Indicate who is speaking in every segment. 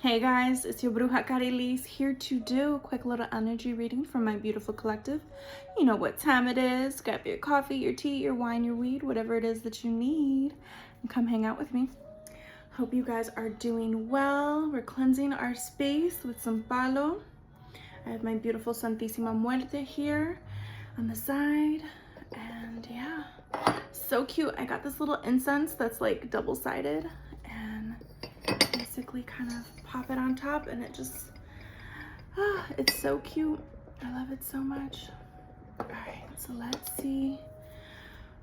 Speaker 1: Hey guys, it's your brujacarrieliz here to do a quick little energy reading from my beautiful collective. You know what time it is. Grab your coffee, your tea, your wine, your weed, whatever it is that you need, and come hang out with me. Hope you guys are doing well. We're cleansing our space with some palo. I have my beautiful 𝕭𝖵𝖏 𝕮𝖆 here on the side, and yeah, so cute. I got this little incense that's like double-sided, and basically kind of pop it on top, and it just, it's so cute. I love it so much. All right, so let's see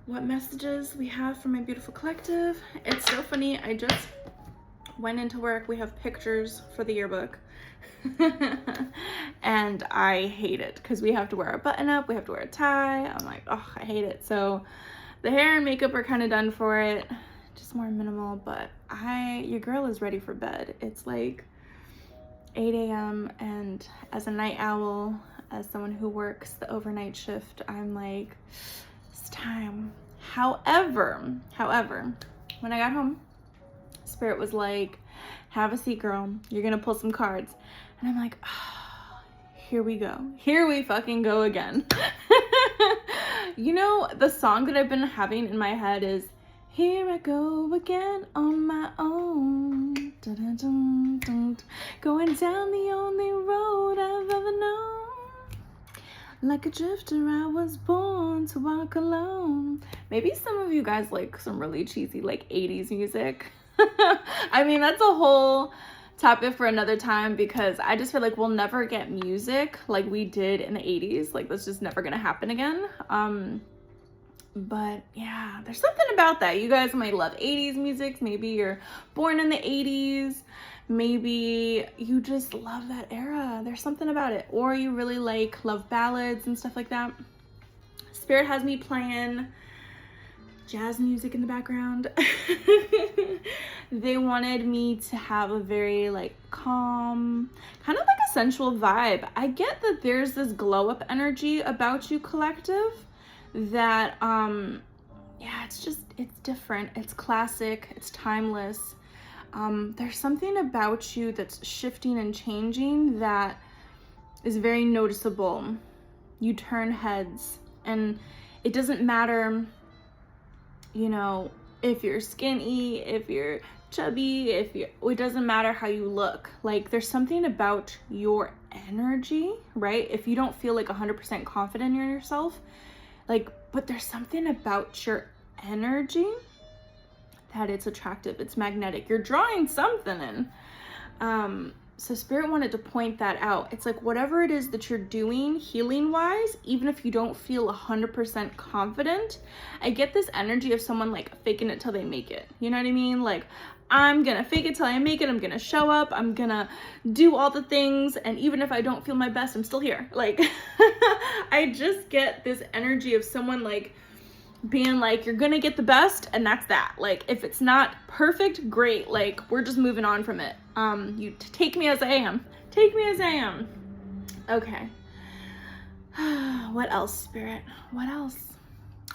Speaker 1: what messages we have from my beautiful collective. It's so funny, I just went into work. We have pictures for the yearbook and I hate it because we have to wear a button up, we have to wear a tie. I'm like, oh, I hate it. So the hair and makeup are kind of done for it, just more minimal, but your girl is ready for bed. It's like 8 a.m. and as a night owl, as someone who works the overnight shift, I'm like, it's time. However, when I got home, Spirit was like, have a seat, girl. You're gonna pull some cards. And I'm like, oh, here we go. Here we fucking go again. You know, the song that I've been having in my head is, here I go again on my own. Dun, dun, dun, dun. Going down the only road I've ever known. Like a drifter, I was born to walk alone. Maybe some of you guys like some really cheesy like 80s music. I mean, that's a whole topic for another time, because I just feel like we'll never get music like we did in the 80s. Like, that's just never gonna happen again. But yeah, there's something about that. You guys might love 80s music. Maybe you're born in the 80s. Maybe you just love that era. There's something about it. Or you really love ballads and stuff like that. Spirit has me playing jazz music in the background. They wanted me to have a very calm, kind of like a sensual vibe. I get that there's this glow up energy about you, collective, that yeah, it's different, it's classic, it's timeless. There's something about you that's shifting and changing that is very noticeable. You turn heads, and it doesn't matter, you know, if you're skinny, if you're chubby, it doesn't matter how you look. Like, there's something about your energy, right? If you don't feel 100% confident in yourself, but there's something about your energy that it's attractive, it's magnetic, you're drawing something in. So Spirit wanted to point that out. It's like, whatever it is that you're doing healing wise, even if you don't feel 100% confident, I get this energy of someone faking it till they make it. You know what I mean? I'm gonna fake it till I make it. I'm gonna show up. I'm gonna do all the things. And even if I don't feel my best, I'm still here. I just get this energy of someone being you're gonna get the best, and that's that. If it's not perfect, great. We're just moving on from it. You take me as I am. Take me as I am. Okay. What else, Spirit? What else?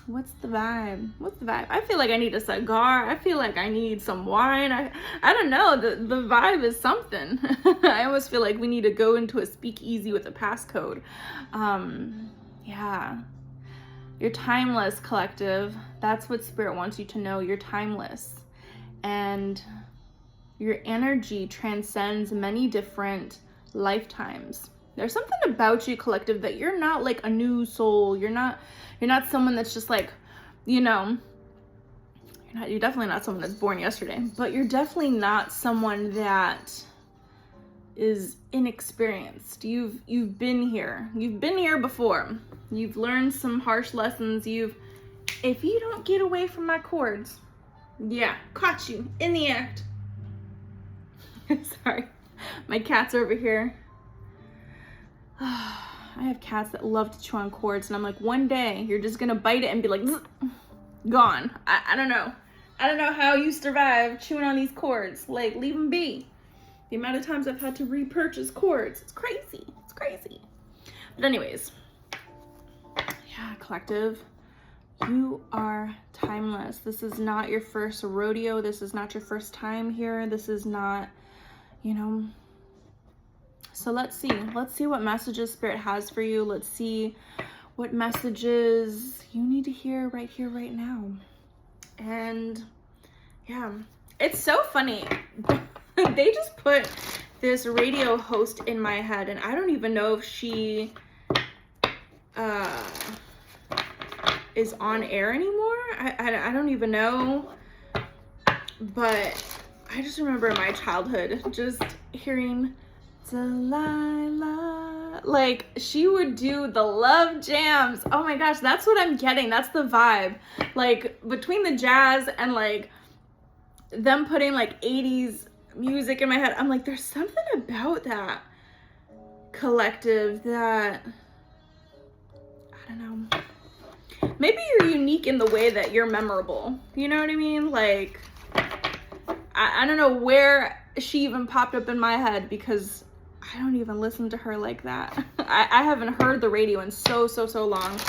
Speaker 1: What's the vibe? What's the vibe? I feel like I need a cigar. I feel like I need some wine. I don't know. The vibe is something. I almost feel like we need to go into a speakeasy with a passcode. Yeah. You're timeless, collective. That's what Spirit wants you to know. You're timeless. And your energy transcends many different lifetimes. There's something about you, collective, that you're not a new soul. You're not someone that's just you know, you're definitely not someone that's born yesterday, but you're definitely not someone that is inexperienced. You've been here. You've been here before. You've learned some harsh lessons. If you don't get away from my cords, yeah, caught you in the act. Sorry, my cats are over here. I have cats that love to chew on cords, and I'm like, one day you're just gonna bite it and be like, gone. I don't know. I don't know how you survive chewing on these cords. Leave them be. The amount of times I've had to repurchase cords, it's crazy. It's crazy. But anyways, yeah, collective, you are timeless. This is not your first rodeo. This is not your first time here. This is not, you know. So let's see what messages Spirit has for you. Let's see what messages you need to hear, right now. And yeah, it's so funny. They just put this radio host in my head, and I don't even know if she is on air anymore. I don't even know, but I just remember in my childhood just hearing Delilah, like she would do the love jams. Oh my gosh, that's what I'm getting. That's the vibe. Like between the jazz and like them putting like 80s music in my head, I'm like, there's something about that collective that, I don't know. Maybe you're unique in the way that you're memorable. You know what I mean? Like, I don't know where she even popped up in my head, because I don't even listen to her like that. I haven't heard the radio in so long.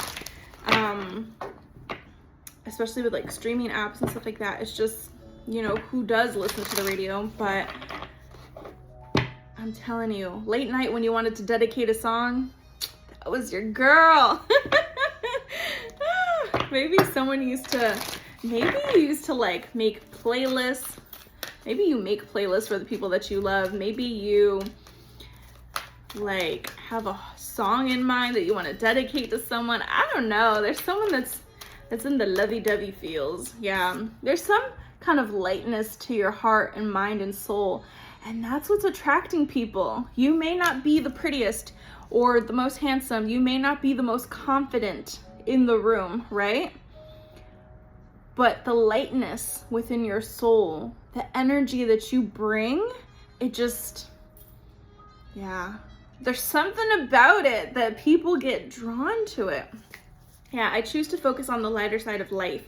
Speaker 1: Especially with like streaming apps and stuff like that. It's just, you know, who does listen to the radio? But I'm telling you, late night when you wanted to dedicate a song, that was your girl. Maybe you used to like make playlists. Maybe you make playlists for the people that you love. Maybe you like have a song in mind that you want to dedicate to someone. I don't know. There's someone that's in the lovey-dovey feels. Yeah. There's some kind of lightness to your heart and mind and soul. And that's what's attracting people. You may not be the prettiest or the most handsome. You may not be the most confident in the room, right? But the lightness within your soul, the energy that you bring, it just, yeah. There's something about it that people get drawn to it. Yeah, I choose to focus on the lighter side of life.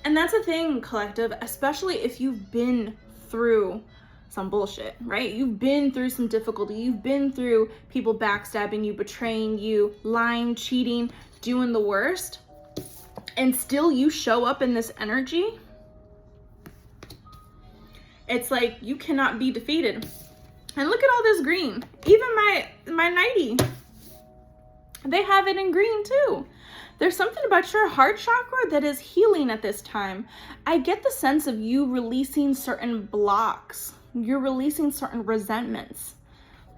Speaker 1: And that's a thing, collective, especially if you've been through some bullshit, right? You've been through some difficulty. You've been through people backstabbing you, betraying you, lying, cheating, doing the worst. And still you show up in this energy. It's like you cannot be defeated. And look at all this green. Even my nightie, they have it in green too. There's something about your heart chakra that is healing at this time. I get the sense of you releasing certain blocks. You're releasing certain resentments,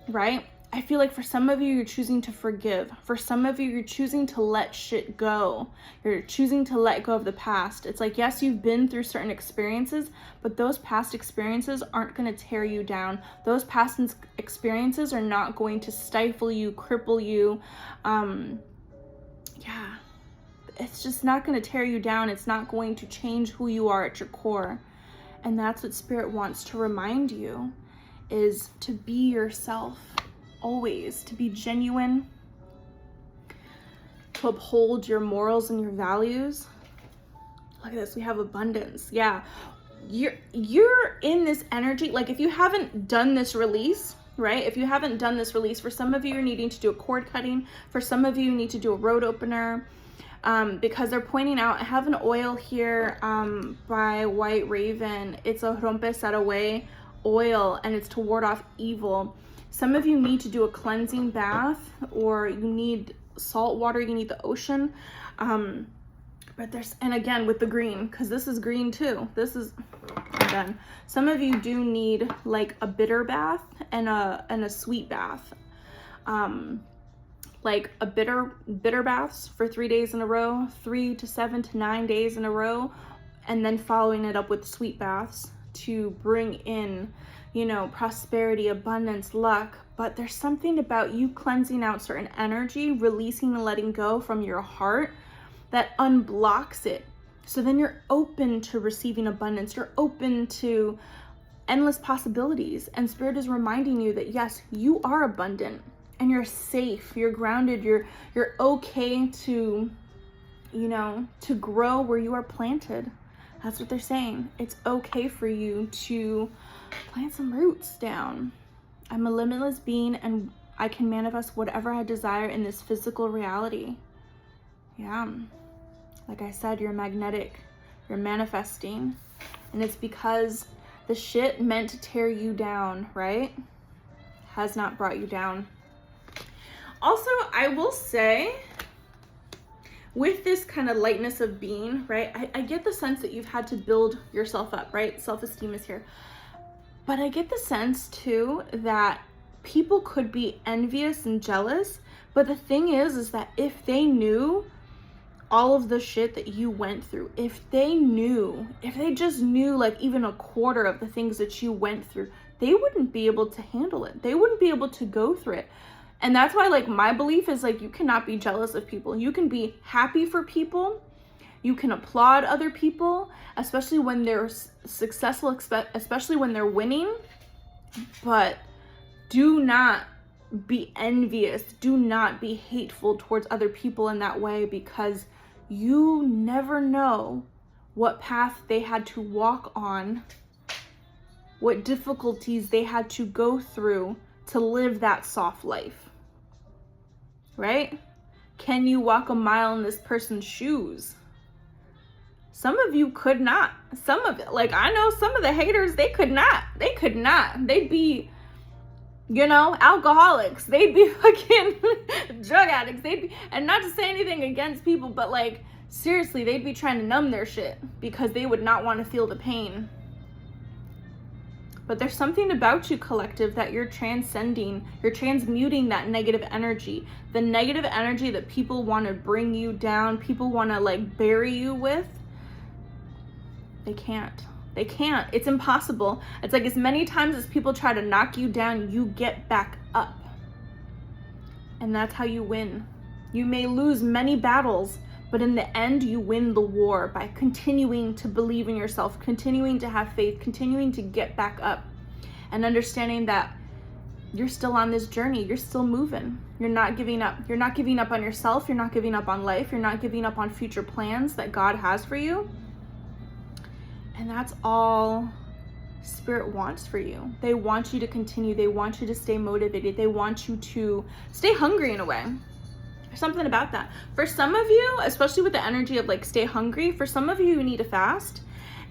Speaker 1: right? I feel like for some of you, you're choosing to forgive. For some of you, you're choosing to let shit go. You're choosing to let go of the past. It's like, yes, you've been through certain experiences, but those past experiences aren't going to tear you down. Those past experiences are not going to stifle you, cripple you. Yeah, it's just not going to tear you down. It's not going to change who you are at your core. And that's what Spirit wants to remind you, is to be yourself. Always, to be genuine, to uphold your morals and your values. Look at this, we have abundance. Yeah, you're in this energy. Like if you haven't done this release, right? If you haven't done this release, for some of you, you're needing to do a cord cutting. For some of you, you need to do a road opener. Because they're pointing out, I have an oil here by White Raven. It's a 𝕭𝖗𝖏 oil, and it's to ward off evil. Some of you need to do a cleansing bath, or you need salt water, you need the ocean. But there's, and again with the green, because this is green too. This is, I'm done. Some of you do need like a bitter bath and a sweet bath. Like a bitter baths for 3 days in a row, 3 to 7 to 9 days in a row, and then following it up with sweet baths to bring in, you know, prosperity, abundance, luck. But there's something about you cleansing out certain energy, releasing and letting go from your heart that unblocks it. So then you're open to receiving abundance. You're open to endless possibilities. And Spirit is reminding you that yes, you are abundant and you're safe, you're grounded, you're okay to, you know, to grow where you are planted. That's what they're saying. It's okay for you to plant some roots down. I'm a limitless being and I can manifest whatever I desire in this physical reality. Yeah. Like I said, you're magnetic, you're manifesting. And it's because The shit meant to tear you down, right, has not brought you down. Also, I will say, with this kind of lightness of being, right, I get the sense that you've had to build yourself up, right? Self-esteem is here. But I get the sense too that people could be envious and jealous. But the thing is that if they knew all of the shit that you went through, if they just knew like even a quarter of the things that you went through, they wouldn't be able to handle it. They wouldn't be able to go through it. And that's why, like, my belief is, like, you cannot be jealous of people. You can be happy for people. You can applaud other people, especially when they're successful, especially when they're winning. But do not be envious. Do not be hateful towards other people in that way, because you never know what path they had to walk on, what difficulties they had to go through to live that soft life. Right? Can you walk a mile in this person's shoes? Some of you could not. Some of it, like, I know some of the haters, they could not. They'd be, you know, alcoholics. They'd be fucking drug addicts. And not to say anything against people, but like, seriously, they'd be trying to numb their shit because they would not want to feel the pain. But there's something about you, collective, that you're transcending. You're transmuting that negative energy. The negative energy that people want to bring you down, people want to like bury you with. They can't. It's impossible. It's like as many times as people try to knock you down, you get back up. And that's how you win. You may lose many battles, but in the end, you win the war by continuing to believe in yourself, continuing to have faith, continuing to get back up, and understanding that you're still on this journey. You're still moving. You're not giving up. You're not giving up on yourself. You're not giving up on life. You're not giving up on future plans that God has for you. And that's all Spirit wants for you. They want you to continue. They want you to stay motivated. They want you to stay hungry in a way. There's something about that. For some of you, especially with the energy of like stay hungry, for some of you, you need to fast.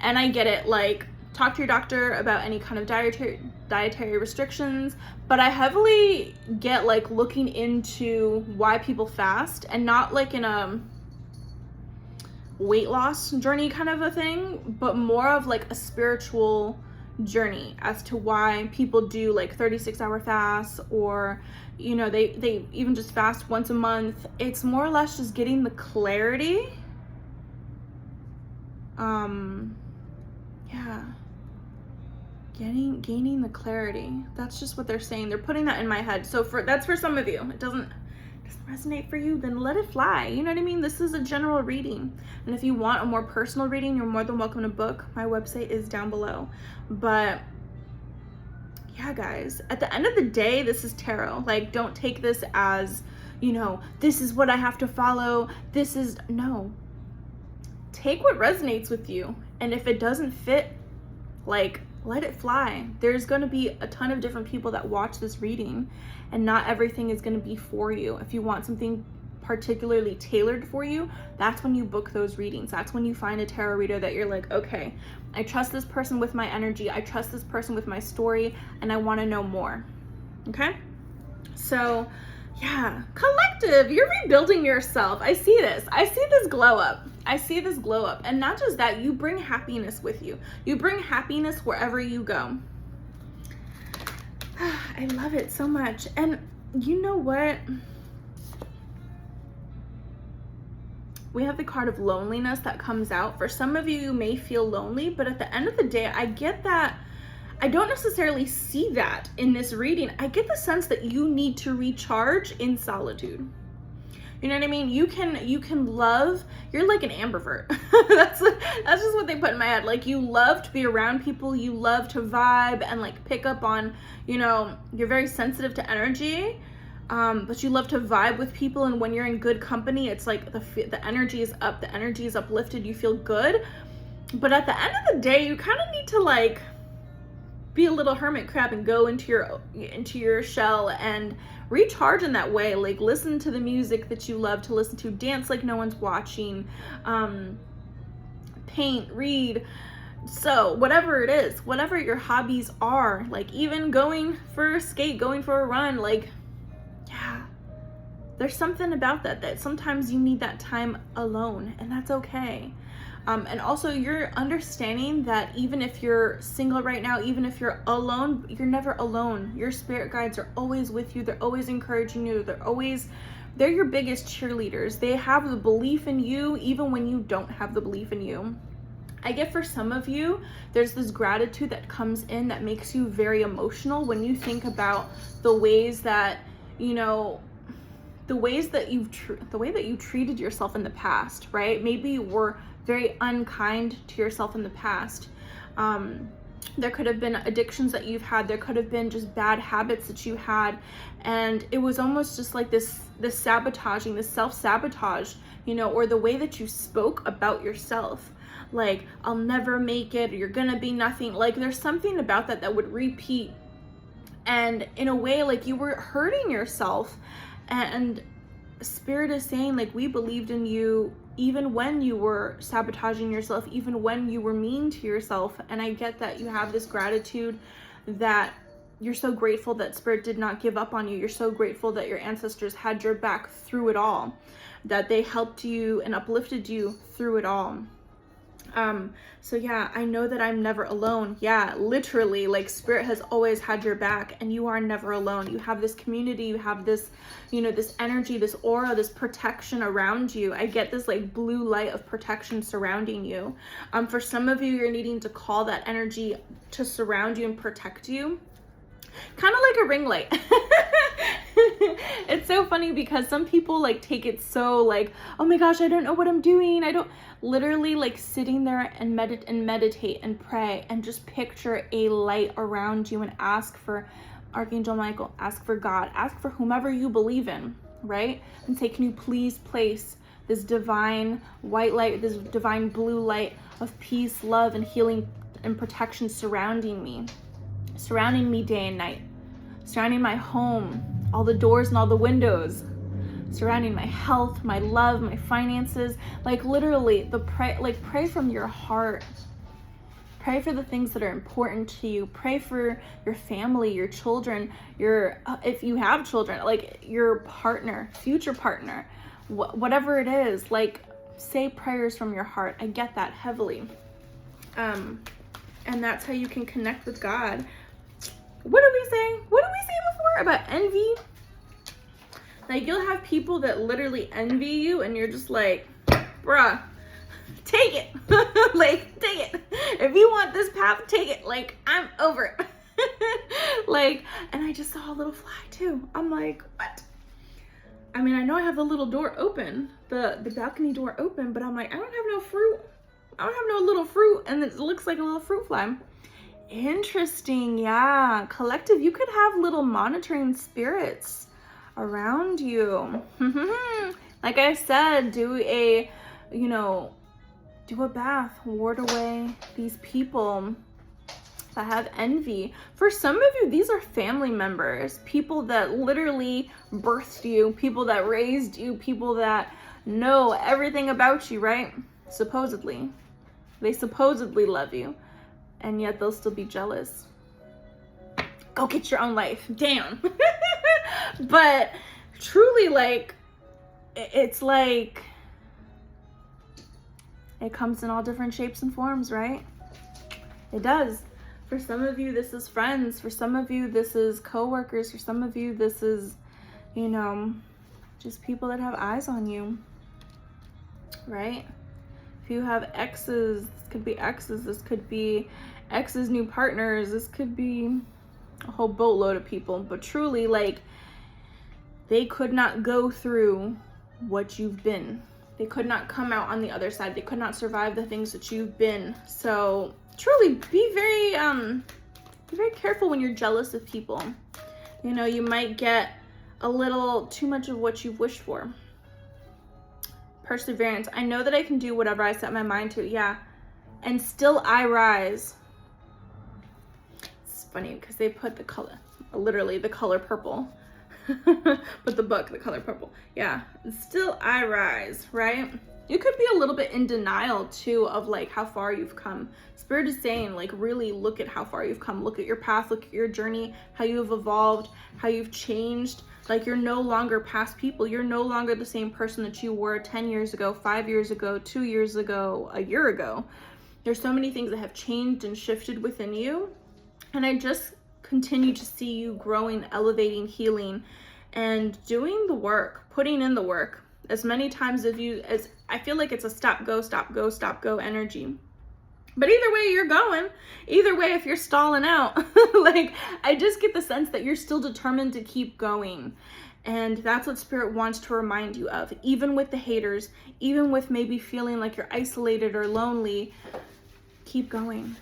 Speaker 1: And I get it, like talk to your doctor about any kind of dietary restrictions, but I heavily get like looking into why people fast, and not like in a weight loss journey kind of a thing, but more of like a spiritual journey as to why people do like 36-hour fasts, or you know, they even just fast once a month. It's more or less just getting the clarity. Gaining the clarity. That's just what they're saying. They're putting that in my head. So that's for some of you. It doesn't resonate for you, then let it fly. You know what I mean? This is a general reading. And if you want a more personal reading, you're more than welcome to book. My website is down below. But yeah, guys, at the end of the day, this is tarot. Like, don't take this as, you know, this is what I have to follow. No. Take what resonates with you. And if it doesn't fit, like, let it fly. There's going to be a ton of different people that watch this reading, and not everything is going to be for you. If you want something particularly tailored for you, that's when you book those readings. That's when you find a tarot reader that you're like, okay, I trust this person with my energy. I trust this person with my story, and I want to know more. Okay? So yeah, collective, you're rebuilding yourself. I see this. I see this glow up. And not just that, you bring happiness with you. You bring happiness wherever you go. I love it so much. And you know what? We have the card of loneliness that comes out. For some of you, you may feel lonely, but at the end of the day, I get that. I don't necessarily see that in this reading. I get the sense that you need to recharge in solitude. You know what I mean? You can love, you're like an ambivert. That's just what they put in my head. Like, you love to be around people, you love to vibe and like pick up on, you know, you're very sensitive to energy, but you love to vibe with people, and when you're in good company, it's like the energy is up, the energy is uplifted, you feel good. But at the end of the day, you kind of need to like be a little hermit crab and go into your shell and recharge in that way. Like, listen to the music that you love to listen to, dance like no one's watching, paint, read, So whatever it is, whatever your hobbies are, like even going for a skate, going for a run, like, yeah, there's something about that sometimes you need that time alone, and that's okay. And also you're understanding that even if you're single right now, even if you're alone, you're never alone. Your spirit guides are always with you. They're always encouraging you. They're your biggest cheerleaders. They have the belief in you even when you don't have the belief in you. I get for some of you, there's this gratitude that comes in that makes you very emotional when you think about the ways that, you know, the way that you treated yourself in the past, right? Maybe you were very unkind to yourself in the past. There could have been addictions that you've had. There could have been just bad habits that you had. And it was almost just like this sabotaging, this self-sabotage, you know, or the way that you spoke about yourself. Like, I'll never make it, or you're gonna be nothing. Like, there's something about that would repeat. And in a way, like, you were hurting yourself. And Spirit is saying, like, we believed in you even when you were sabotaging yourself, even when you were mean to yourself. And I get that you have this gratitude, that you're so grateful that Spirit did not give up on you. You're so grateful that your ancestors had your back through it all, that they helped you and uplifted you through it all. So yeah, I know that I'm never alone. Yeah, literally, like, Spirit has always had your back, and you are never alone. You have this community, you have this, you know, this energy, this aura, this protection around you. I get this like blue light of protection surrounding you. For some of you, you're needing to call that energy to surround you and protect you. Kind of like a ring light. It's so funny because some people like take it so like, oh my gosh, I don't know what I'm doing. I don't, literally like sitting there and meditate and pray and just picture a light around you and ask for Archangel Michael, ask for God, ask for whomever you believe in, right? And say, can you please place this divine white light, this divine blue light of peace, love, and healing and protection surrounding me day and night, surrounding my home, all the doors and all the windows, surrounding my health, my love, my finances. Like, literally, pray from your heart. Pray for the things that are important to you. Pray for your family, your children, if you have children, like your partner, future partner, whatever it is. Like, say prayers from your heart. I get that heavily. And that's how you can connect with God. What did we say? What did we say before about envy? Like, you'll have people that literally envy you, and you're just like, bruh, take it. Like, take it. If you want this path, take it. Like, I'm over it. Like, and I just saw a little fly too. I'm like, what? I mean, I know I have the little door open, the balcony door open, but I'm like, I don't have no fruit. I don't have no little fruit, and it looks like a little fruit fly. Interesting. Yeah, collective, you could have little monitoring spirits around you. Like I said, do a bath, ward away these people that have envy. For some of you, these are family members, people that literally birthed you, people that raised you, people that know everything about you, right? Supposedly. They supposedly love you, and yet they'll still be jealous. Go get your own life. Damn. But truly, like, it's like, it comes in all different shapes and forms, right? It does. For some of you, this is friends. For some of you, this is coworkers. For some of you, this is, just people that have eyes on you, right? If you have exes, this could be exes. This could be exes' new partners. This could be a whole boatload of people. But truly, like, they could not go through what you've been. They could not come out on the other side. They could not survive the things that you've been. So truly, be very careful when you're jealous of people. You might get a little too much of what you've wished for. Perseverance. I know that I can do whatever I set my mind to. Yeah. And still I rise. It's funny because they put the color, literally the color purple. But the book, the color purple. Yeah. And still I rise, right? You could be a little bit in denial too of like how far you've come. Spirit is saying like really look at how far you've come. Look at your path, look at your journey, how you've evolved, how you've changed. Like you're no longer past people. You're no longer the same person that you were 10 years ago, 5 years ago, 2 years ago, a year ago. There's so many things that have changed and shifted within you. And I just continue to see you growing, elevating, healing, and doing the work, putting in the work as many times as I feel like it's a stop, go, stop, go, stop, go energy. But either way you're going, either way, if you're stalling out, like I just get the sense that you're still determined to keep going. And that's what Spirit wants to remind you of, even with the haters, even with maybe feeling like you're isolated or lonely, keep going,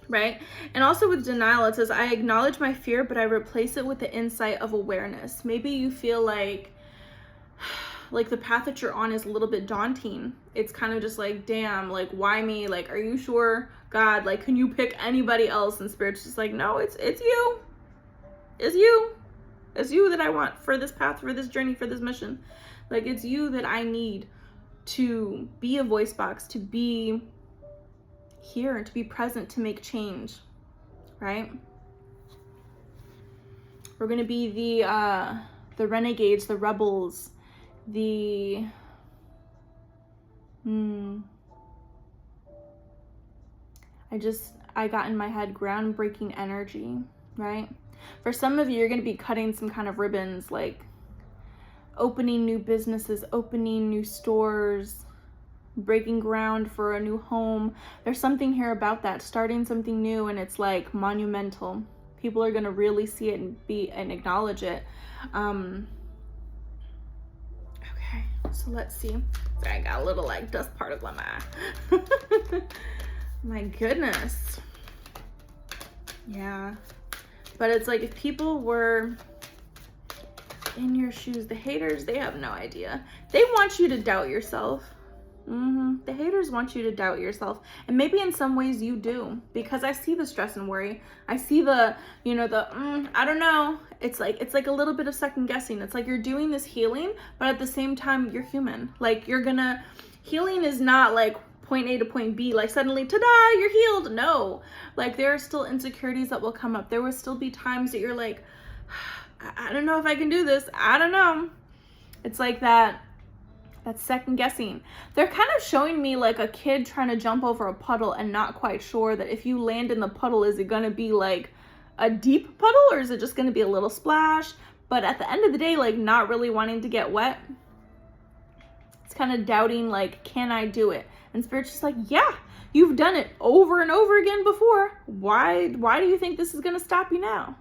Speaker 1: right? And also with denial, it says, I acknowledge my fear, but I replace it with the insight of awareness. Maybe you feel like the path that you're on is a little bit daunting. It's kind of just like, damn, like, why me? Like, are you sure, God? Like, can you pick anybody else? And Spirit's just like, no, it's you. It's you. It's you that I want for this path, for this journey, for this mission. Like, it's you that I need to be a voice box, to be here, to be present, to make change, right? We're going to be the renegades, the rebels, I got in my head groundbreaking energy, right? For some of you, you're going to be cutting some kind of ribbons, like opening new businesses, opening new stores, breaking ground for a new home. There's something here about that, starting something new, and it's like monumental. People are going to really see it and acknowledge it. Okay, so let's see. Sorry, I got a little like dust particle in my eye. My goodness. Yeah. But it's like if people were in your shoes, the haters, they have no idea. They want you to doubt yourself. The haters want you to doubt yourself. And maybe in some ways you do, because I see the stress and worry. I see the, I don't know. It's like a little bit of second guessing. It's like you're doing this healing, but at the same time, you're human. Like healing is not like point A to point B, like suddenly, ta-da, you're healed. No, like there are still insecurities that will come up. There will still be times that you're like, I don't know if I can do this. I don't know. It's like that second guessing. They're kind of showing me like a kid trying to jump over a puddle and not quite sure that if you land in the puddle, is it going to be like a deep puddle or is it just going to be a little splash? But at the end of the day, like not really wanting to get wet. It's kind of doubting, like, can I do it? And Spirit's just like, yeah, you've done it over and over again before. Why do you think this is going to stop you now?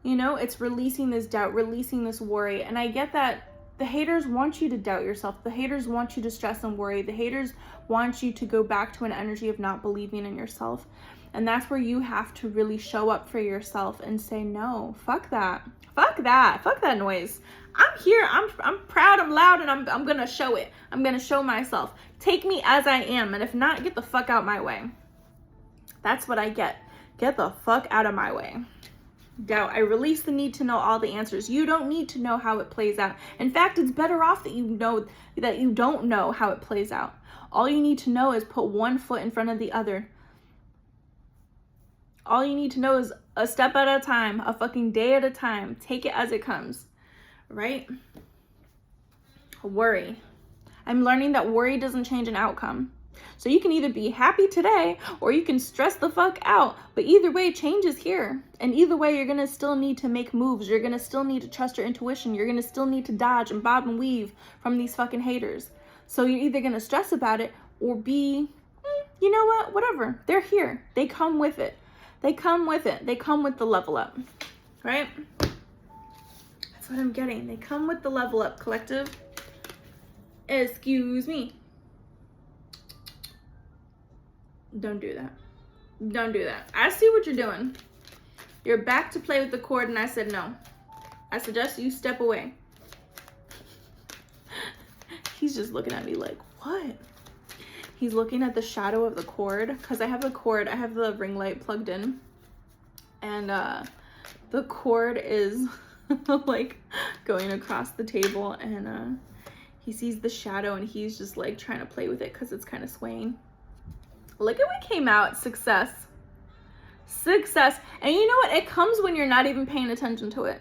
Speaker 1: It's releasing this doubt, releasing this worry. And I get that the haters want you to doubt yourself. The haters want you to stress and worry. The haters want you to go back to an energy of not believing in yourself. And that's where you have to really show up for yourself and say, no, fuck that. Fuck that noise. I'm here. I'm proud. I'm loud, and I'm going to show it. I'm going to show myself. Take me as I am. And if not, get the fuck out my way. That's what I get. Get the fuck out of my way. Doubt. I release the need to know all the answers. You don't need to know how it plays out. In fact, it's better off that you don't know how it plays out. All you need to know is put one foot in front of the other. All you need to know is a step at a time, a fucking day at a time. Take it as it comes, right? Worry. I'm learning that worry doesn't change an outcome. So you can either be happy today or you can stress the fuck out. But either way, change is here. And either way, you're going to still need to make moves. You're going to still need to trust your intuition. You're going to still need to dodge and bob and weave from these fucking haters. So you're either going to stress about it or be, you know what, whatever. They're here. They come with it. They come with it. They come with the level up, right? That's what I'm getting. They come with the level up, collective. Excuse me. Don't do that. Don't do that. I see what you're doing. You're back to play with the cord, and I said no. I suggest you step away. He's just looking at me like, what? He's looking at the shadow of the cord, because I have the cord, I have the ring light plugged in, and the cord is like going across the table, and He sees the shadow and he's just like trying to play with it because it's kind of swaying. Look at what came out. Success. Success. And you know what? It comes when you're not even paying attention to it.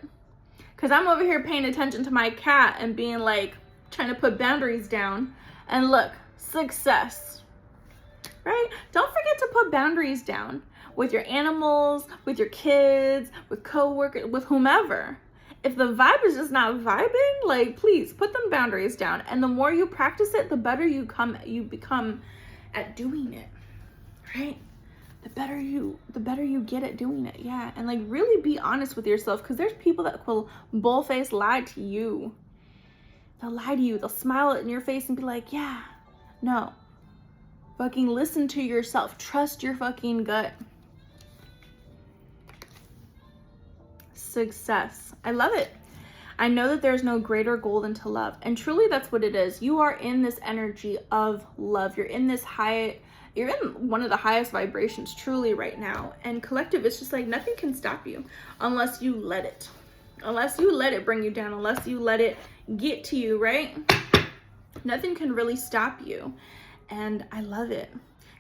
Speaker 1: Because I'm over here paying attention to my cat and being like, trying to put boundaries down. And look, success. Right? Don't forget to put boundaries down with your animals, with your kids, with coworkers, with whomever. If the vibe is just not vibing, like, please put them boundaries down. And the more you practice it, the better you become at doing it, right? The better you get at doing it, yeah. And like really be honest with yourself, because there's people that will bullface lie to you. They'll lie to you. They'll smile in your face and be like, yeah, no. Fucking listen to yourself. Trust your fucking gut. Success. I love it. I know that there's no greater goal than to love. And truly that's what it is. You are in this energy of love. You're in this you're in one of the highest vibrations truly right now. And collective, it's just like nothing can stop you unless you let it. Unless you let it bring you down. Unless you let it get to you, right? Nothing can really stop you. And I love it.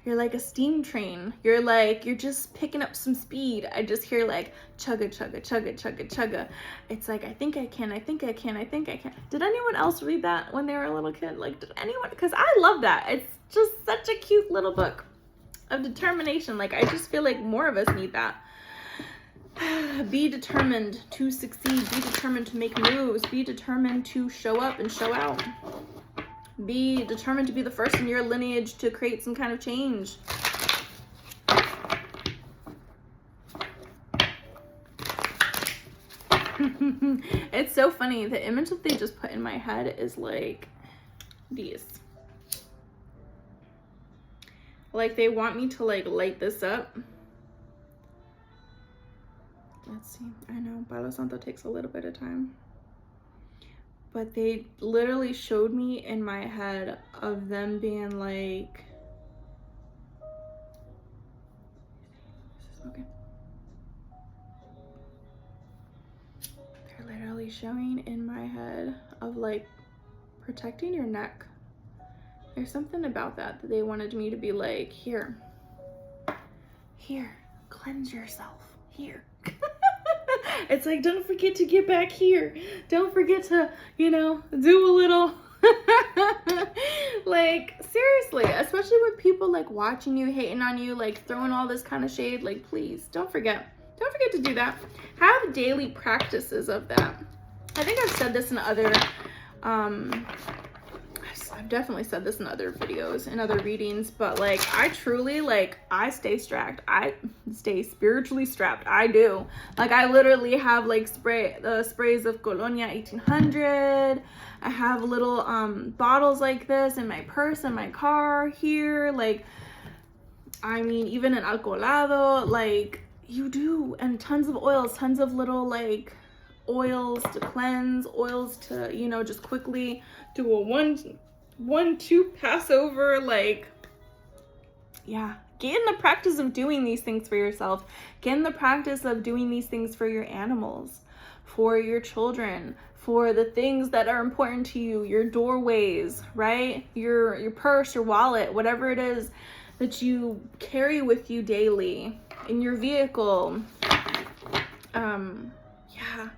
Speaker 1: You're like a steam train. You're just picking up some speed. I just hear like chugga, chugga, chugga, chugga, chugga. It's like, I think I can, I think I can, I think I can. Did anyone else read that when they were a little kid? Like, did anyone? Because I love that. It's just such a cute little book of determination. Like, I just feel like more of us need that. Be determined to succeed. Be determined to make moves. Be determined to show up and show out. Be determined to be the first in your lineage to create some kind of change. It's so funny. The image that they just put in my head is like these. Like they want me to like light this up. Let's see. I know Palo Santo takes a little bit of time. But they literally showed me in my head of them being like, okay. They're literally showing in my head of like protecting your neck. There's something about that they wanted me to be like, here, cleanse yourself, here. It's like, don't forget to get back here. Don't forget to, you know, do a little, like, seriously, especially with people like watching you, hating on you, like throwing all this kind of shade, like, please don't forget to do that. Have daily practices of that. I think I've said this in other, I've definitely said this in other videos and other readings, but like I truly like I stay strapped. I stay spiritually strapped. I do. Like I literally have like the sprays of Colonia 1800. I have little bottles like this in my purse in my car here. Like I mean even an alcoholado, like you do, and tons of oils, tons of little like oils to cleanse, oils to, you know, just quickly do a 1-2 Passover, like, yeah, get in the practice of doing these things for yourself. Get in the practice of doing these things for your animals, for your children, for the things that are important to you, your doorways, right? Your purse, your wallet, whatever it is that you carry with you daily in your vehicle. Yeah.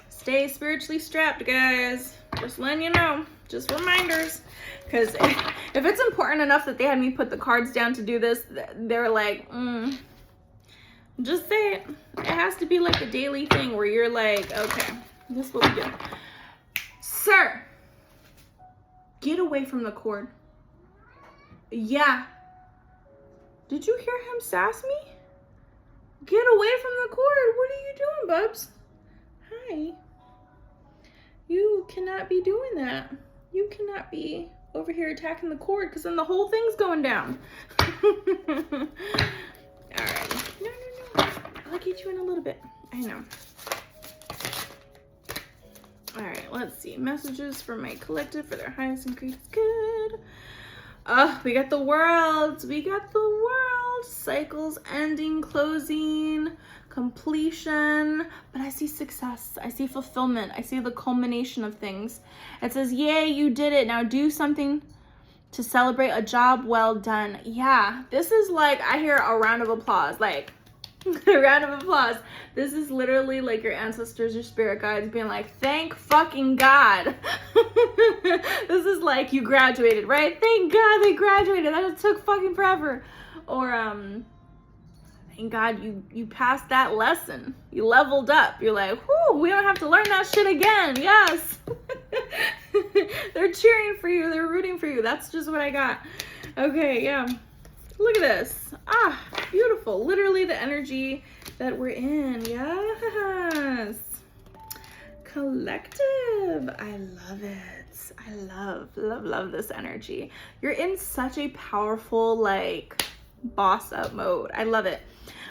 Speaker 1: Stay spiritually strapped, guys. Just letting you know. Just reminders, because if it's important enough that they had me put the cards down to do this, they're like, just say it. It has to be like a daily thing where you're like, okay, this is what we do. Sir, get away from the cord. Yeah. Did you hear him sass me? Get away from the cord. What are you doing, bubs? Hi. You cannot be doing that. You cannot be over here attacking the cord, because then the whole thing's going down. All right. No. I'll get you in a little bit. I know. All right. Let's see. Messages from my collective for their highest and greatest good. We got the world. We got the world. cycles ending, closing, completion, but I see success. I see fulfillment. I see the culmination of things. It says, yay, you did it. Now do something to celebrate a job well done. Yeah, this is like, I hear a round of applause, like a round of applause. This is literally like your ancestors, your spirit guides being like, thank fucking God. This is like you graduated, right? Thank God they graduated. That took fucking forever. Or thank God you passed that lesson. You leveled up. You're like, whoo, we don't have to learn that shit again. Yes. They're cheering for you. They're rooting for you. That's just what I got. Okay, yeah. Look at this. Ah, beautiful. Literally the energy that we're in. Yes. Collective. I love it. I love this energy. You're in such a powerful, like, boss up mode. I love it.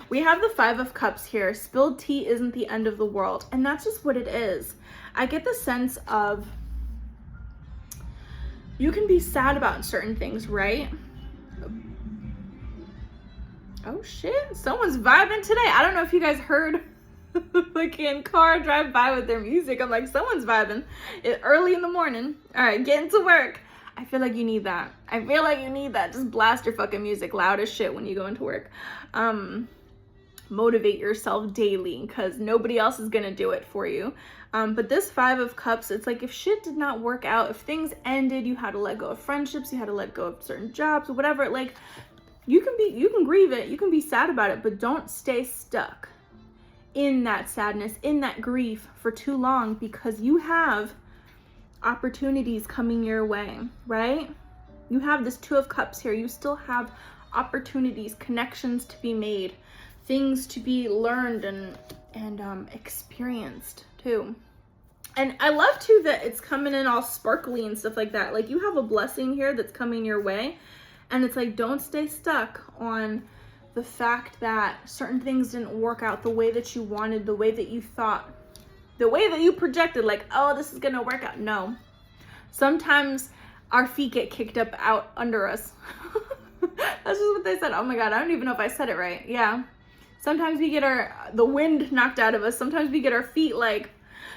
Speaker 1: We have the 5 of Cups here. Spilled tea isn't the end of the world. And that's just what it is. I get the sense of you can be sad about certain things, right? Oh shit, someone's vibing today. I don't know if you guys heard fucking car drive by with their music. I'm like, someone's vibing. It's early in the morning. All right, getting to work. I feel like you need that. I feel like you need that. Just blast your fucking music loud as shit when you go into work. Motivate yourself daily because nobody else is gonna do it for you. But this 5 of Cups, it's like if shit did not work out, if things ended, you had to let go of friendships, you had to let go of certain jobs or whatever, like you can grieve it, you can be sad about it, but don't stay stuck in that sadness, in that grief for too long, because you have opportunities coming your way, right? You have this 2 of Cups here. You still have opportunities, connections to be made, things to be learned and experienced too. And I love too that it's coming in all sparkly and stuff like that. Like you have a blessing here that's coming your way. And it's like, don't stay stuck on the fact that certain things didn't work out the way that you wanted, the way that you thought, the way that you projected, like, oh, this is gonna work out. No. Sometimes our feet get kicked up out under us. That's just what they said. Oh my God, I don't even know if I said it right. Yeah. Sometimes we get the wind knocked out of us. Sometimes we get our feet like,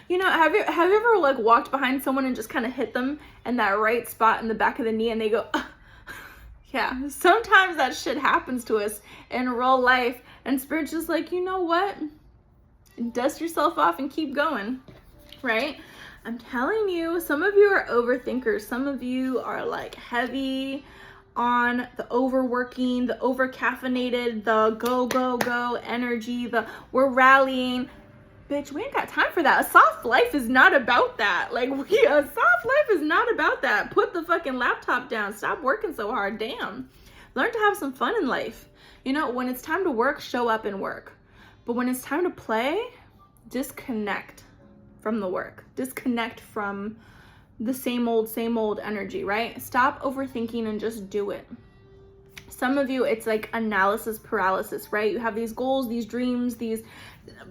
Speaker 1: you know, have you ever like walked behind someone and just kind of hit them in that right spot in the back of the knee and they go, yeah, sometimes that shit happens to us in real life, and Spirit's just like, you know what? Dust yourself off and keep going, right? I'm telling you, some of you are overthinkers. Some of you are like heavy on the overworking, the overcaffeinated, the go energy, the we're rallying. Bitch, we ain't got time for that. A soft life is not about that. Like, a soft life is not about that. Put the fucking laptop down. Stop working so hard. Damn. Learn to have some fun in life. You know, when it's time to work, show up and work. But when it's time to play, disconnect from the work. Disconnect from the same old energy, right? Stop overthinking and just do it. Some of you, it's like analysis paralysis, right? You have these goals, these dreams, these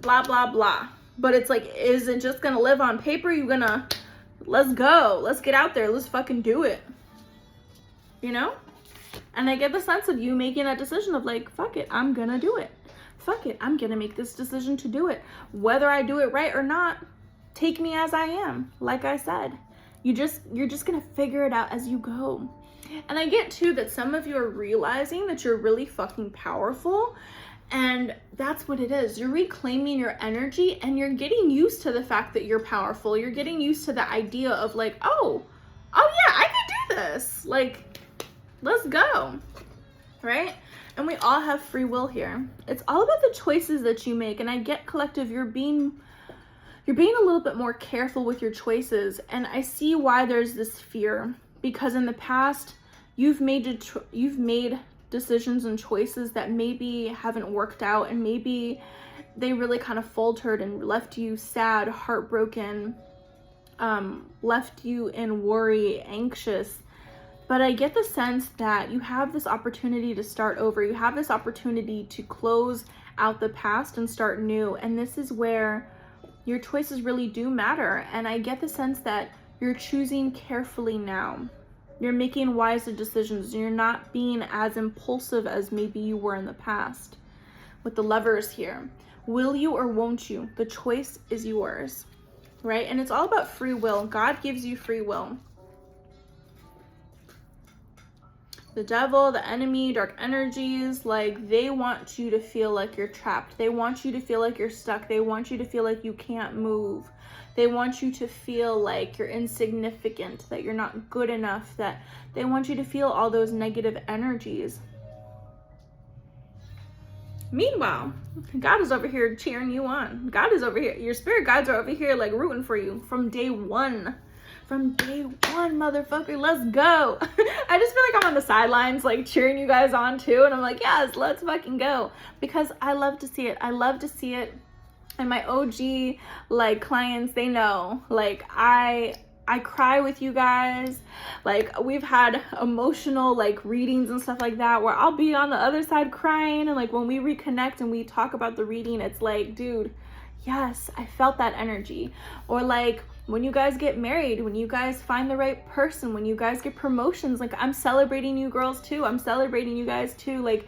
Speaker 1: blah, blah, blah. But it's like, is it just gonna live on paper? You gonna, let's go. Let's get out there. Let's fucking do it. You know? And I get the sense of you making that decision of like, fuck it, I'm gonna do it. Fuck it, I'm gonna make this decision to do it. Whether I do it right or not, take me as I am. Like I said, you're just gonna figure it out as you go. And I get too that some of you are realizing that you're really fucking powerful, and that's what it is. You're reclaiming your energy and you're getting used to the fact that you're powerful. You're getting used to the idea of like, oh yeah, I can do this. Like, let's go, right? And we all have free will here. It's all about the choices that you make. And I get, collective, you're being a little bit more careful with your choices. And I see why there's this fear, because in the past, you've made decisions and choices that maybe haven't worked out, and maybe they really kind of faltered and left you sad, heartbroken, left you in worry, anxious. But I get the sense that you have this opportunity to start over. You have this opportunity to close out the past and start new. And this is where your choices really do matter. And I get the sense that you're choosing carefully now. You're making wiser decisions. You're not being as impulsive as maybe you were in the past. With the Lovers here. Will you or won't you? The choice is yours, right? And it's all about free will. God gives you free will. The devil, the enemy, dark energies, like they want you to feel like you're trapped. They want you to feel like you're stuck. They want you to feel like you can't move. They want you to feel like you're insignificant, that you're not good enough, that they want you to feel all those negative energies. Meanwhile, God is over here cheering you on. God is over here. Your spirit guides are over here like rooting for you from day one. From day one, motherfucker, let's go. I just feel like I'm on the sidelines, like cheering you guys on too. And I'm like, yes, let's fucking go. Because I love to see it. I love to see it. And my OG, like, clients, they know, like, I cry with you guys. Like, we've had emotional, like, readings and stuff like that where I'll be on the other side crying. And, like, when we reconnect and we talk about the reading, it's like, dude, yes, I felt that energy. Or, like, when you guys get married, when you guys find the right person, when you guys get promotions, like, I'm celebrating you girls too. I'm celebrating you guys too. Like,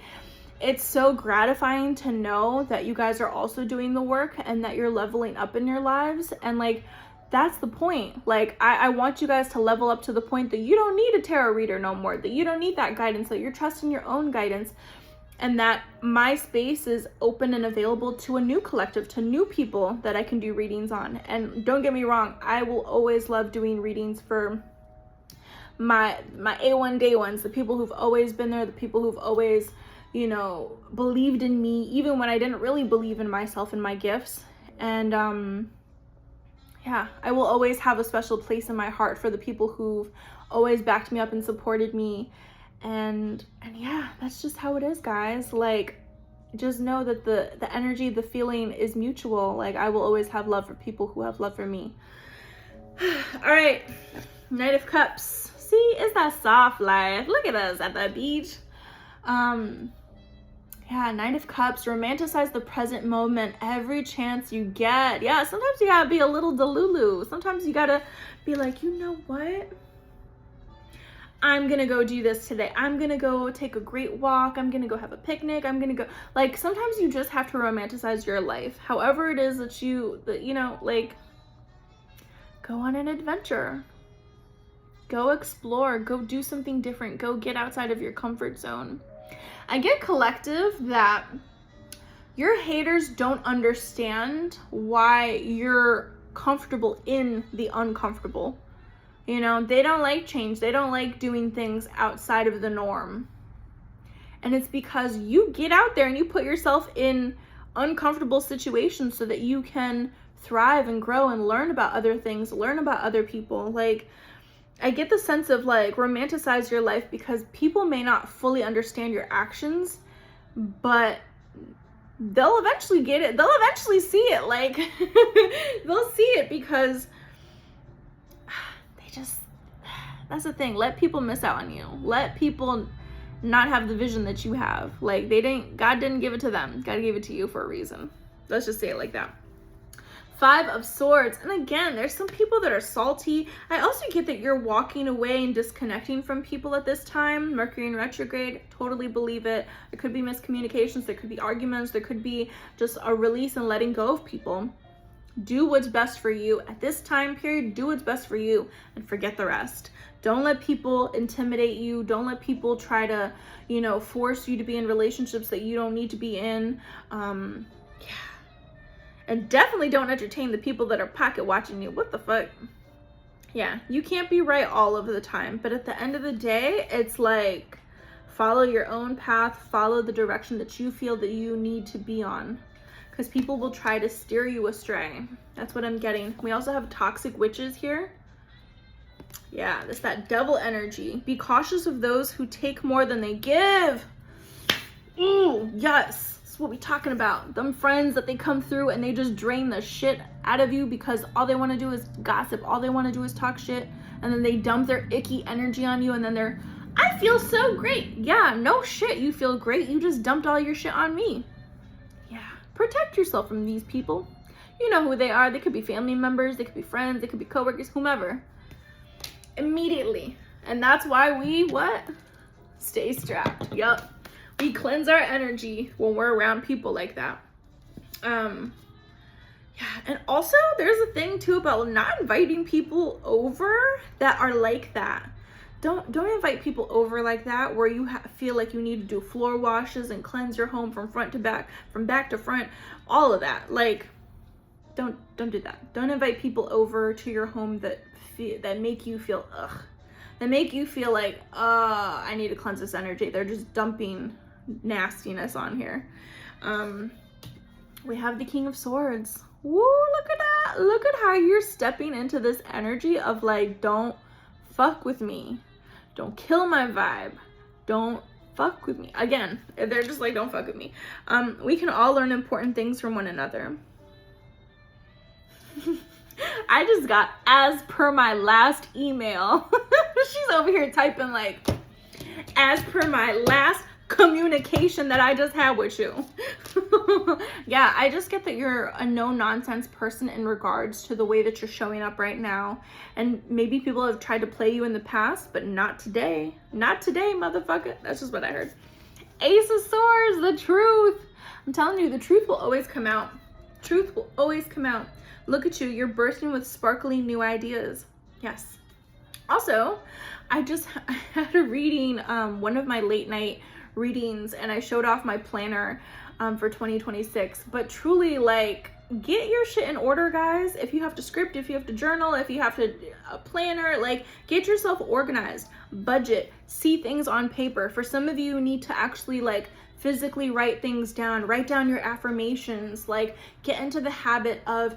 Speaker 1: it's so gratifying to know that you guys are also doing the work and that you're leveling up in your lives. And like, that's the point. Like, I want you guys to level up to the point that you don't need a tarot reader no more, that you don't need that guidance, that you're trusting your own guidance, and that my space is open and available to a new collective, to new people that I can do readings on. And don't get me wrong, I will always love doing readings for my A1 day ones, the people who've always been there, the people who've always, you know, believed in me, even when I didn't really believe in myself and my gifts. And yeah, I will always have a special place in my heart for the people who've always backed me up and supported me. And yeah, that's just how it is, guys. Like, just know that the energy, the feeling is mutual. Like, I will always have love for people who have love for me. All right, Knight of Cups. See, it's that soft life. Look at us at the beach. Yeah, Knight of Cups, romanticize the present moment every chance you get. Yeah, sometimes you gotta be a little delulu. Sometimes you gotta be like, you know what? I'm gonna go do this today. I'm gonna go take a great walk. I'm gonna go have a picnic. I'm gonna go, like, sometimes you just have to romanticize your life. However it is that you know, like, go on an adventure. Go explore. Go do something different. Go get outside of your comfort zone. I get collective that your haters don't understand why you're comfortable in the uncomfortable. You know, they don't like change. They don't like doing things outside of the norm. And it's because you get out there and you put yourself in uncomfortable situations so that you can thrive and grow and learn about other things, learn about other people. Like, I get the sense of, like, romanticize your life because people may not fully understand your actions, but they'll eventually get it. They'll eventually see it. Like, they'll see it because they just, that's the thing. Let people miss out on you. Let people not have the vision that you have. Like, God didn't give it to them. God gave it to you for a reason. Let's just say it like that. 5 of Swords. And again, there's some people that are salty. I also get that you're walking away and disconnecting from people at this time. Mercury in retrograde, totally believe it. There could be miscommunications, there could be arguments, there could be just a release and letting go of people. Do what's best for you at this time period. Do what's best for you and forget the rest. Don't let people intimidate you. Don't let people try to, you know, force you to be in relationships that you don't need to be in. And definitely don't entertain the people that are pocket watching you. What the fuck? Yeah, you can't be right all of the time. But at the end of the day, it's like, follow your own path. Follow the direction that you feel that you need to be on. Because people will try to steer you astray. That's what I'm getting. We also have toxic witches here. Yeah, it's that devil energy. Be cautious of those who take more than they give. Ooh, yes. What we talking about. Them friends that they come through and they just drain the shit out of you because all they want to do is gossip, all they want to do is talk shit, and then they dump their icky energy on you, and then I feel so great. Yeah, no shit, you feel great, you just dumped all your shit on me. Yeah, protect yourself from these people. You know who they could be family members, they could be friends, they could be coworkers, whomever. Immediately And that's why we what? Stay strapped. Yup. We cleanse our energy when we're around people like that. Yeah, and also there's a thing too about not inviting people over that are like that. Don't invite people over like that where you feel like you need to do floor washes and cleanse your home from front to back, from back to front, all of that. Like, don't do that. Don't invite people over to your home that make you feel that make you feel like I need to cleanse this energy. They're just dumping nastiness on here. We have the King of Swords. Woo, look at that. Look at how you're stepping into this energy of like, don't fuck with me. Don't kill my vibe. Don't fuck with me. Again, they're just like, don't fuck with me. We can all learn important things from one another. I just got, as per my last email. She's over here typing like, as per my last communication that I just had with you. Yeah, I just get that you're a no-nonsense person in regards to the way that you're showing up right now. And maybe people have tried to play you in the past, but not today. Not today, motherfucker. That's just what I heard. Ace of Swords, the truth. I'm telling you, the truth will always come out. Truth will always come out. Look at you. You're bursting with sparkly new ideas. Yes. Also, I had a reading, one of my late night readings, and I showed off my planner for 2026. But truly, like, get your shit in order, guys. If you have to script, if you have to journal, if you have to planner, like, get yourself organized, budget, see things on paper. For some of you need to actually like physically write things down, write down your affirmations, like get into the habit of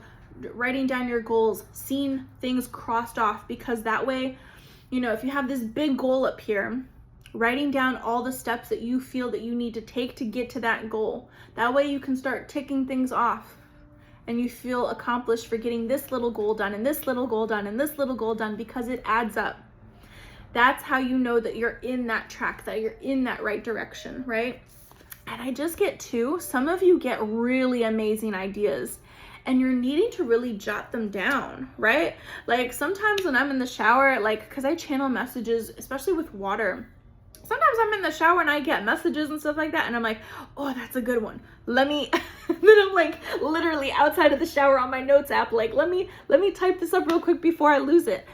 Speaker 1: writing down your goals, seeing things crossed off, because that way, you know, if you have this big goal up here, writing down all the steps that you feel that you need to take to get to that goal. That way you can start ticking things off and you feel accomplished for getting this little goal done and this little goal done and this little goal done, because it adds up. That's how you know that you're in that track, that you're in that right direction, right? And I just get too, some of you get really amazing ideas and you're needing to really jot them down, right? Like sometimes when I'm in the shower, like, cause I channel messages, especially with water. Sometimes I'm in the shower and I get messages and stuff like that, and I'm like, oh, that's a good one. Let me, then I'm like literally outside of the shower on my notes app, like, let me type this up real quick before I lose it.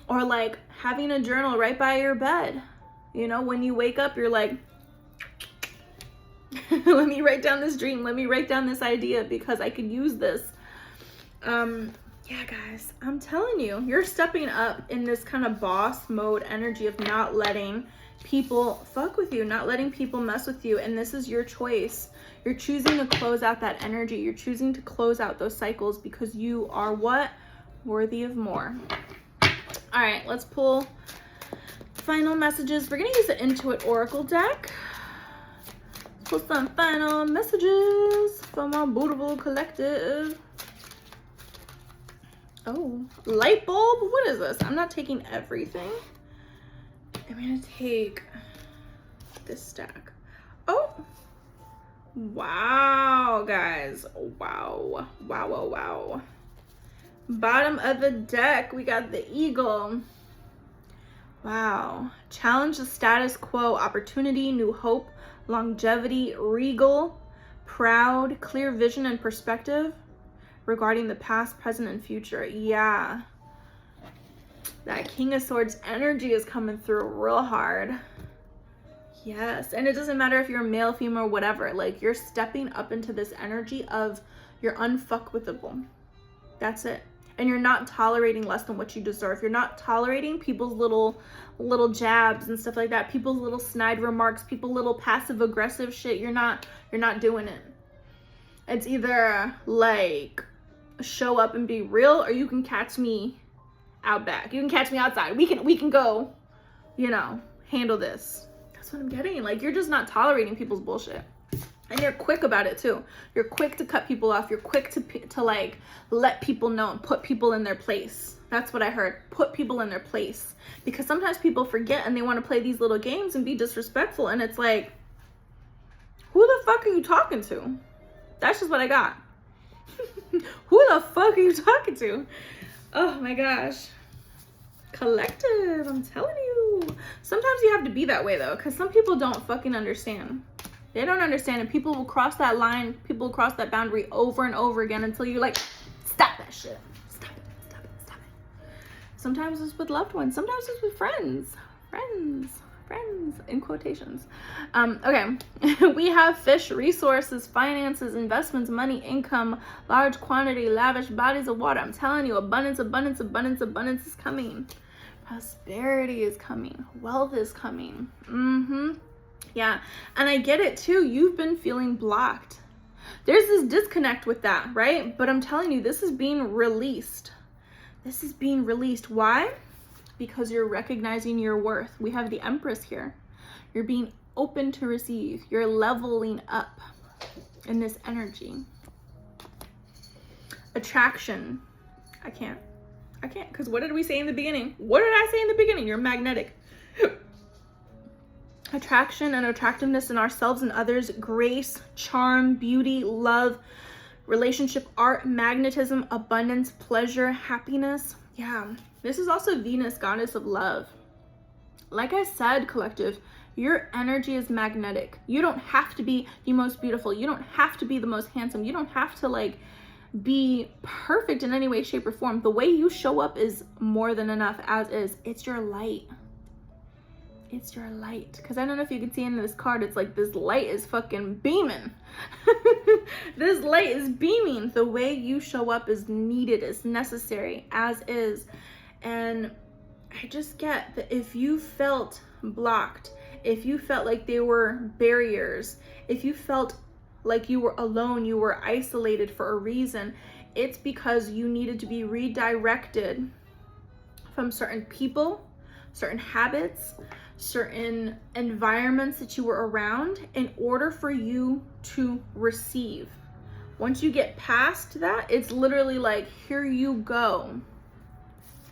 Speaker 1: Or like having a journal right by your bed. You know, when you wake up, you're like, let me write down this dream. Let me write down this idea because I could use this. Yeah, guys, I'm telling you, you're stepping up in this kind of boss mode energy of not letting people fuck with you, not letting people mess with you. And this is your choice. You're choosing to close out that energy. You're choosing to close out those cycles because you are what? Worthy of more. All right, let's pull final messages. We're going to use the Intuit Oracle deck. Pull some final messages from our Bootable Collective. Oh, light bulb? What is this? I'm not taking everything. I'm gonna take this stack. Oh, wow, guys. Wow, wow, wow, wow. Bottom of the deck, we got the eagle. Wow. Challenge the status quo. Opportunity, new hope, longevity, regal, proud, clear vision and perspective regarding the past, present, and future. Yeah. That King of Swords energy is coming through real hard. Yes. And it doesn't matter if you're male, female, whatever. Like, you're stepping up into this energy of you're unfuckwithable. That's it. And you're not tolerating less than what you deserve. You're not tolerating people's little jabs and stuff like that. People's little snide remarks, people little passive aggressive shit. You're not doing it. It's either like show up and be real, or you can catch me out back. You can catch me outside. We can go, you know, handle this. That's what I'm getting. Like, you're just not tolerating people's bullshit. And you're quick about it too. You're quick to cut people off. You're quick to like let people know and put people in their place. That's what I heard. Put people in their place. Because sometimes people forget and they want to play these little games and be disrespectful. And it's like, who the fuck are you talking to? That's just what I got. Who the fuck are you talking to? Oh my gosh. Collective, I'm telling you. Sometimes you have to be that way though, because some people don't fucking understand. They don't understand, and people will cross that line, people will cross that boundary over and over again until you're like, stop that shit. Stop it, stop it, stop it. Sometimes it's with loved ones, sometimes it's with friends, in quotations. Okay, we have fish, resources, finances, investments, money, income, large quantity, lavish bodies of water. I'm telling you, abundance, abundance, abundance, abundance is coming. Prosperity is coming. Wealth is coming. Yeah, and I get it too. You've been feeling blocked. There's this disconnect with that, right? But I'm telling you, this is being released. This is being released. Why? Because you're recognizing your worth. We have the Empress here. You're being open to receive. You're leveling up in this energy. Attraction. I can't, because what did we say in the beginning? What did I say in the beginning? You're magnetic. Attraction and attractiveness in ourselves and others, grace, charm, beauty, love, relationship, art, magnetism, abundance, pleasure, happiness. Yeah, this is also Venus, goddess of love. Like I said, collective, your energy is magnetic. You don't have to be the most beautiful. You don't have to be the most handsome. You don't have to like be perfect in any way, shape, or form. The way you show up is more than enough as is. It's your light. It's your light. Because I don't know if you can see in this card, it's like this light is fucking beaming. This light is beaming. The way you show up is needed, is necessary, as is. And I just get that if you felt blocked, if you felt like there were barriers, if you felt like you were alone, you were isolated for a reason, it's because you needed to be redirected from certain people, certain habits, certain environments that you were around in order for you to receive. Once you get past that, it's literally like, here you go.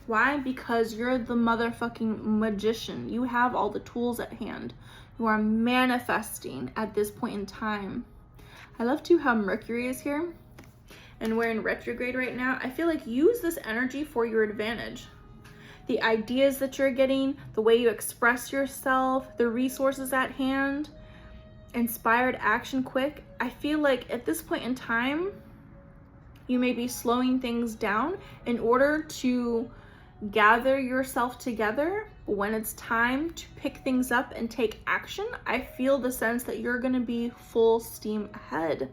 Speaker 1: Why? Because you're the motherfucking magician. You have all the tools at hand. You are manifesting at this point in time. I love too how Mercury is here and we're in retrograde right now. I feel like use this energy for your advantage. The ideas that you're getting, the way you express yourself, the resources at hand, inspired action quick. I feel like at this point in time, you may be slowing things down in order to gather yourself together. But when it's time to pick things up and take action, I feel the sense that you're gonna be full steam ahead.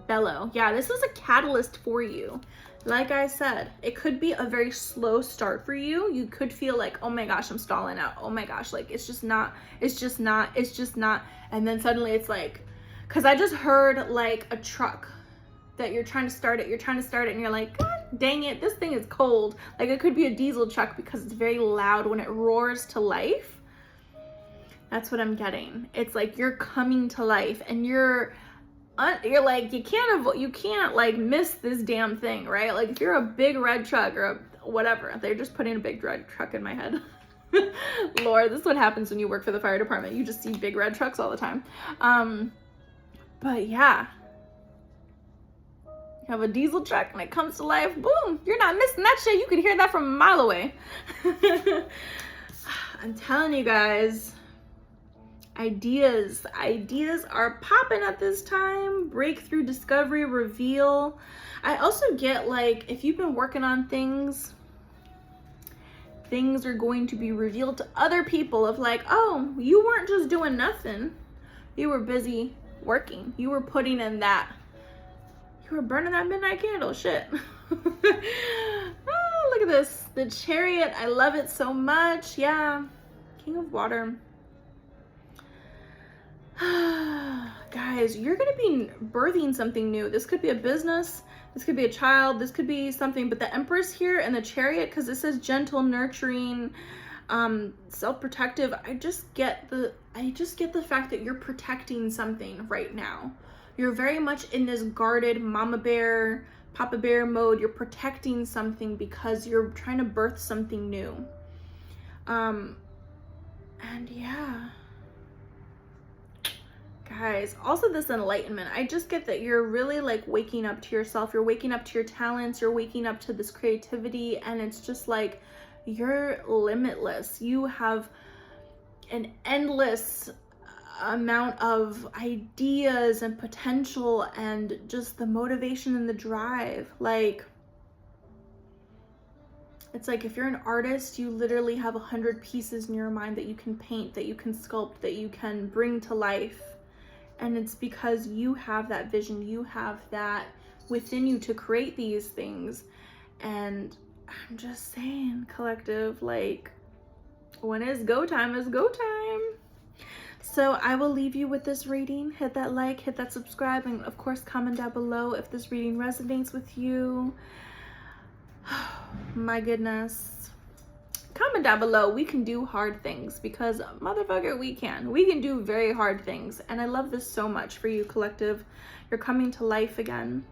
Speaker 1: Bellow. Yeah, this is a catalyst for you. Like I said, it could be a very slow start for you. You could feel like, oh my gosh, I'm stalling out. Oh my gosh, like it's just not. And then suddenly it's like, because I just heard like a truck that you're trying to start it. And you're like, God dang it, this thing is cold. Like it could be a diesel truck because it's very loud when it roars to life. That's what I'm getting. It's like you're coming to life and you're like, you can't like miss this damn thing, right? Like if you're a big red truck or whatever, they're just putting a big red truck in my head. Lord, this is what happens when you work for the fire department. You just see big red trucks all the time. But yeah, you have a diesel truck and it comes to life, boom, you're not missing that shit. You could hear that from a mile away. I'm telling you guys, ideas are popping at this time. Breakthrough, discovery, reveal. I also get like, if you've been working on things are going to be revealed to other people of like, oh, you weren't just doing nothing. You were busy working. You were putting in that. You were burning that midnight candle, shit. Oh, look at this. The Chariot, I love it so much. Yeah, King of Water. Guys, you're gonna be birthing something new. This could be a business, this could be a child, this could be something, but the Empress here and the Chariot, because it says gentle, nurturing, self-protective. I just get the fact that you're protecting something right now. You're very much in this guarded mama bear, papa bear mode. You're protecting something because you're trying to birth something new. And yeah, Guys, also this enlightenment, I just get that you're really like waking up to yourself, you're waking up to your talents, you're waking up to this creativity, and it's just like you're limitless. You have an endless amount of ideas and potential and just the motivation and the drive. Like, it's like if you're an artist, you literally have 100 pieces in your mind that you can paint, that you can sculpt, that you can bring to life. And it's because you have that vision, you have that within you to create these things. And I'm just saying, collective, like, when it's go time, it's go time. So I will leave you with this reading. Hit that like, hit that subscribe, and of course comment down below if this reading resonates with you. My goodness. Comment down below. We can do hard things, because motherfucker, we can do very hard things. And I love this so much for you, collective. You're coming to life again.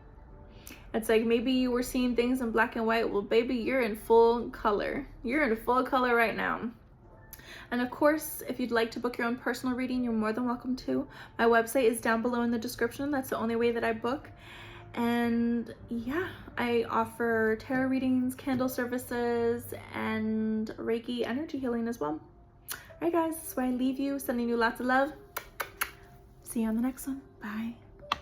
Speaker 1: It's like maybe you were seeing things in black and white. Well, baby, you're in full color. You're in full color right now. And of course, if you'd like to book your own personal reading, you're more than welcome to. My website is down below in the description. That's the only way that I book. And yeah, I offer tarot readings, candle services, and Reiki energy healing as well. All right, guys, this is where I leave you. Sending you lots of love. See you on the next one. Bye.